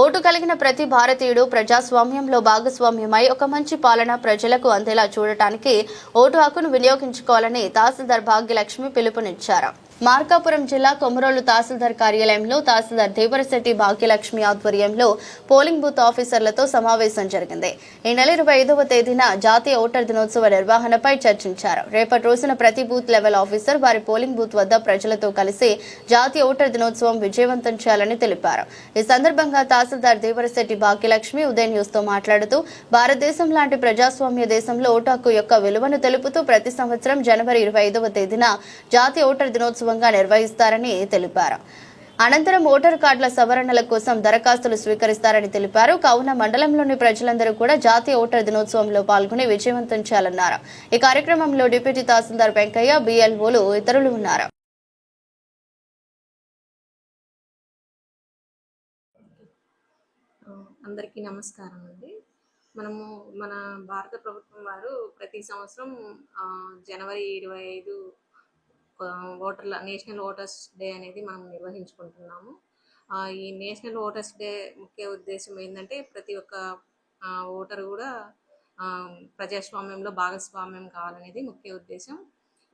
Vote కలిగిన ప్రతి భారతీయుడు ప్రజాస్వామ్యంలో భాగస్వామ్యమై ఒక మంచి పాలన ప్రజలకు అందేలా చూడటానికి ఓటు హక్కును వినియోగించుకోవాలని తహసీల్దార్ భాగ్యలక్ష్మి పిలుపునిచ్చారు. మార్కాపురం జిల్లా కొమరోలు తహసీల్దార్ కార్యాలయంలో తహసీల్దార్ దేవరశెట్టి భాగ్యలక్ష్మి ఆధ్వర్యంలో పోలింగ్ బూత్ ఆఫీసర్లతో సమావేశం జరిగింది. ఈ నెల 25వ తేదీన జాతీయ ఓటర్ దినోత్సవ నిర్వహణపై చర్చించారు. రేపటి రోజున ప్రతి బూత్ లెవెల్ ఆఫీసర్ వారి పోలింగ్ బూత్ వద్ద ప్రజలతో కలిసి జాతీయ ఓటర్ దినోత్సవం విజయవంతం చేయాలని తెలిపారు. ఈ సందర్భంగా తహసీల్దార్ దేవరశెట్టి భాగ్యలక్ష్మి ఉదయం న్యూస్ తో మాట్లాడుతూ భారతదేశం లాంటి ప్రజాస్వామ్య దేశంలో ఓటు హక్కు యొక్క విలువను తెలుపుతూ ప్రతి సంవత్సరం జనవరి 25వ తేదీన జాతీయ ఓటర్ దినోత్సవం నిర్వహిస్తారని తెలిపారు. అనంతరం ఓటర్ కార్డుల సవరణల కోసం దరఖాస్తులు స్వీకరిస్తారని తెలిపారు. కావున మండలంలోని ప్రజలందరూ కూడా జాతీయ ఓటర్ దినోత్సవంలో పాల్గొని విజయవంతం చేయాలన్నారు. ఈ కార్యక్రమంలో డిప్యూటీ తహసీల్దార్ వెంకయ్య, బిఎల్ఓలు ఇతరులు ఉన్నారు. అందరికీ నమస్కారం అండి. మన భారత ప్రభుత్వం వారు ప్రతి సంవత్సరం జనవరి 25 నేషనల్ ఓటర్స్ డే అనేది మనం నిర్వహించుకుంటున్నాము. ఈ నేషనల్ ఓటర్స్ డే ముఖ్య ఉద్దేశం ఏంటంటే ప్రతి ఒక్క ఓటరు కూడా ప్రజాస్వామ్యంలో భాగస్వామ్యం కావాలనేది ముఖ్య ఉద్దేశం.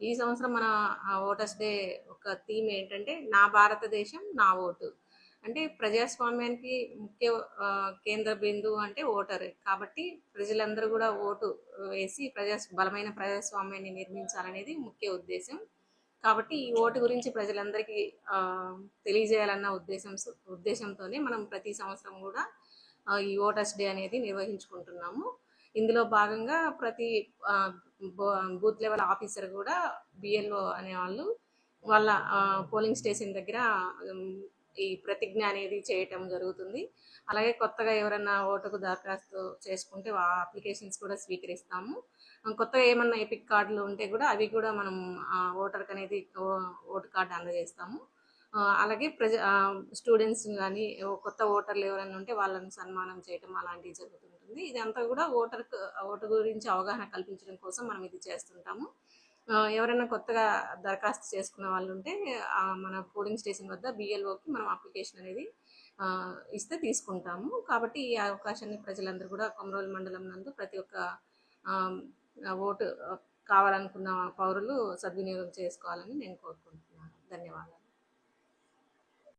ఈ సంవత్సరం మన ఓటర్స్ డే ఒక థీమ్ ఏంటంటే నా భారతదేశం నా ఓటు. అంటే ప్రజాస్వామ్యానికి ముఖ్య కేంద్ర బిందువు అంటే ఓటరే. కాబట్టి ప్రజలందరూ కూడా ఓటు వేసి బలమైన ప్రజాస్వామ్యాన్ని నిర్మించాలనేది ముఖ్య ఉద్దేశం. కాబట్టి ఈ ఓటు గురించి ప్రజలందరికీ తెలియజేయాలన్న ఉద్దేశంతోనే మనం ప్రతి సంవత్సరం కూడా ఈ ఓటర్స్ డే అనేది నిర్వహించుకుంటున్నాము. ఇందులో భాగంగా ప్రతి బూత్ లెవెల్ ఆఫీసర్ కూడా బిఎల్ఓ అనేవాళ్ళు వాళ్ళ పోలింగ్ స్టేషన్ దగ్గర ఈ ప్రతిజ్ఞ అనేది చేయటం జరుగుతుంది. అలాగే కొత్తగా ఎవరైనా ఓటుకు దరఖాస్తు చేసుకుంటే ఆ అప్లికేషన్స్ కూడా స్వీకరిస్తాము. కొత్తగా ఏమన్నా ఎపిక్ కార్డులు ఉంటే కూడా అవి కూడా మనం ఓటర్కి అనేది ఓటు కార్డు అందజేస్తాము. అలాగే స్టూడెంట్స్ కానీ కొత్త ఓటర్లు ఎవరైనా ఉంటే వాళ్ళని సన్మానం చేయటం అలాంటివి జరుగుతుంటుంది. ఇదంతా కూడా ఓటు గురించి అవగాహన కల్పించడం కోసం మనం ఇది చేస్తుంటాము. ఎవరైనా కొత్తగా దరఖాస్తు చేసుకున్న వాళ్ళు ఉంటే మన పోలింగ్ స్టేషన్ వద్ద బిఎల్ఓకి మనం అప్లికేషన్ అనేది ఇస్తే తీసుకుంటాము. కాబట్టి ఈ అవకాశాన్ని ప్రజలందరూ కూడా కొమరోలు మండలం నందు ప్రతి ఒక్క ఓటు కావాలనుకున్న పౌరులు సద్వినియోగం చేసుకోవాలని నేను కోరుకుంటున్నాను. ధన్యవాదాలు.